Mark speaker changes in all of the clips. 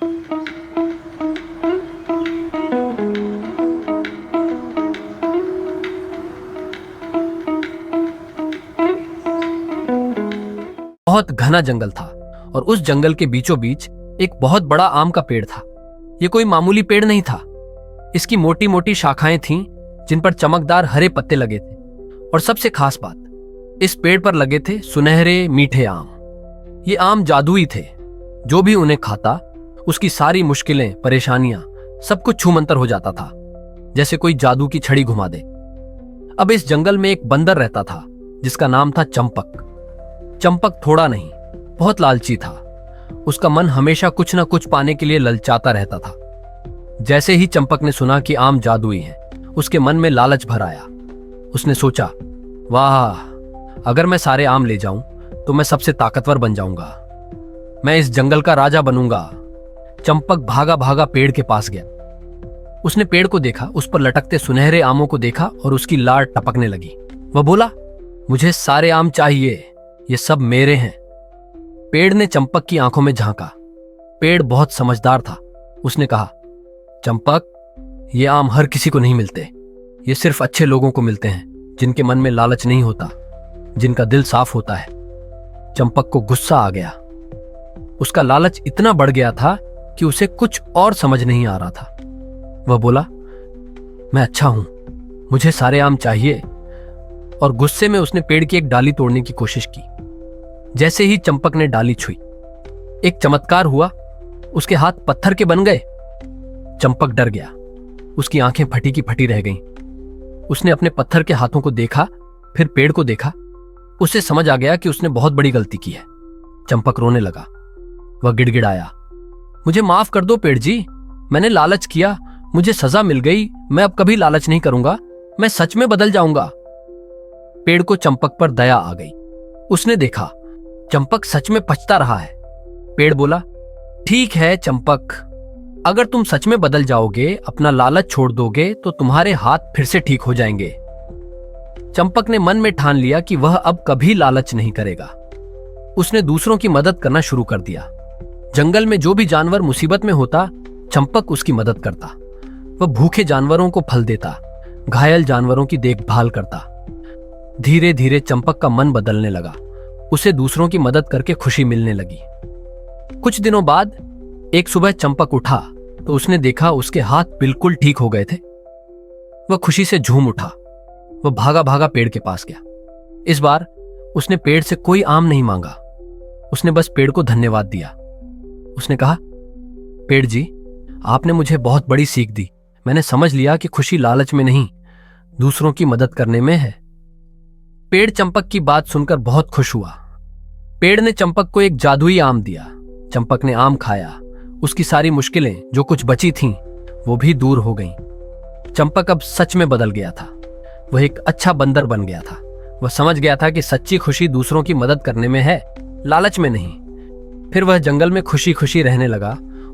Speaker 1: बहुत घना जंगल था और उस जंगल के बीचों बीच एक बहुत बड़ा आम का पेड़ था। ये कोई मामूली पेड़ नहीं था। इसकी मोटी मोटी शाखाएं थीं जिन पर चमकदार हरे पत्ते लगे थे, और सबसे खास बात, इस पेड़ पर लगे थे सुनहरे मीठे आम। ये आम जादुई थे। जो भी उन्हें खाता उसकी सारी मुश्किलें, परेशानियां, सब कुछ छूमंतर हो जाता था, जैसे कोई जादू की छड़ी घुमा दे। अब इस जंगल में एक बंदर रहता था जिसका नाम था चंपक। चंपक थोड़ा नहीं, बहुत लालची था। उसका मन हमेशा कुछ न कुछ पाने के लिए ललचाता रहता था। जैसे ही चंपक ने सुना कि आम जादुई है, उसके मन में लालच भर आया। उसने सोचा, वाह, अगर मैं सारे आम ले जाऊं तो मैं सबसे ताकतवर बन जाऊंगा। मैं इस जंगल का राजा बनूंगा। चंपक भागा भागा पेड़ के पास गया। उसने पेड़ को देखा, उस पर लटकते सुनहरे आमों को देखा और उसकी लार टपकने लगी। वह बोला, मुझे सारे आम चाहिए, ये सब मेरे हैं। पेड़ ने चंपक की आंखों में झांका। पेड़ बहुत समझदार था। उसने कहा, चंपक, ये आम हर किसी को नहीं मिलते। ये सिर्फ अच्छे लोगों को मिलते हैं, जिनके मन में लालच नहीं होता, जिनका दिल साफ होता है। चंपक को गुस्सा आ गया। उसका लालच इतना बढ़ गया था कि उसे कुछ और समझ नहीं आ रहा था। वह बोला, मैं अच्छा हूं, मुझे सारे आम चाहिए। और गुस्से में उसने पेड़ की एक डाली तोड़ने की कोशिश की। जैसे ही चंपक ने डाली छुई, एक चमत्कार हुआ। उसके हाथ पत्थर के बन गए। चंपक डर गया। उसकी आंखें फटी की फटी रह गईं। उसने अपने पत्थर के हाथों को देखा, फिर पेड़ को देखा। उसे समझ आ गया कि उसने बहुत बड़ी गलती की है। चंपक रोने लगा। वह गिड़गिड़ाया, मुझे माफ कर दो पेड़ जी, मैंने लालच किया, मुझे सजा मिल गई। मैं अब कभी लालच नहीं करूंगा, मैं सच में बदल जाऊंगा। पेड़ को चंपक पर दया आ गई। उसने देखा चंपक सच में पछता रहा है। पेड़ बोला, ठीक है चंपक, अगर तुम सच में बदल जाओगे, अपना लालच छोड़ दोगे, तो तुम्हारे हाथ फिर से ठीक हो जाएंगे। चंपक ने मन में ठान लिया कि वह अब कभी लालच नहीं करेगा। उसने दूसरों की मदद करना शुरू कर दिया। जंगल में जो भी जानवर मुसीबत में होता, चंपक उसकी मदद करता। वह भूखे जानवरों को फल देता, घायल जानवरों की देखभाल करता। धीरे धीरे चंपक का मन बदलने लगा। उसे दूसरों की मदद करके खुशी मिलने लगी। कुछ दिनों बाद एक सुबह चंपक उठा तो उसने देखा उसके हाथ बिल्कुल ठीक हो गए थे। वह खुशी से झूम उठा। वह भागा भागा पेड़ के पास गया। इस बार उसने पेड़ से कोई आम नहीं मांगा। उसने बस पेड़ को धन्यवाद दिया। उसने कहा, पेड़ जी, आपने मुझे बहुत बड़ी सीख दी। मैंने समझ लिया कि खुशी लालच में नहीं, दूसरों की मदद करने में है। पेड़ चंपक की बात सुनकर बहुत खुश हुआ। पेड़ ने चंपक को एक जादुई आम दिया। चंपक ने आम खाया। उसकी सारी मुश्किलें जो कुछ बची थीं, वो भी दूर हो गईं। चंपक अब सच में बदल गया था। वह एक अच्छा बंदर बन गया था। वह समझ गया था कि सच्ची खुशी दूसरों की मदद करने में है, लालच में नहीं। फिर वह जंगल में खुशी खुशी रहने लगा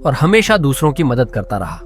Speaker 1: और हमेशा दूसरों की मदद करता रहा।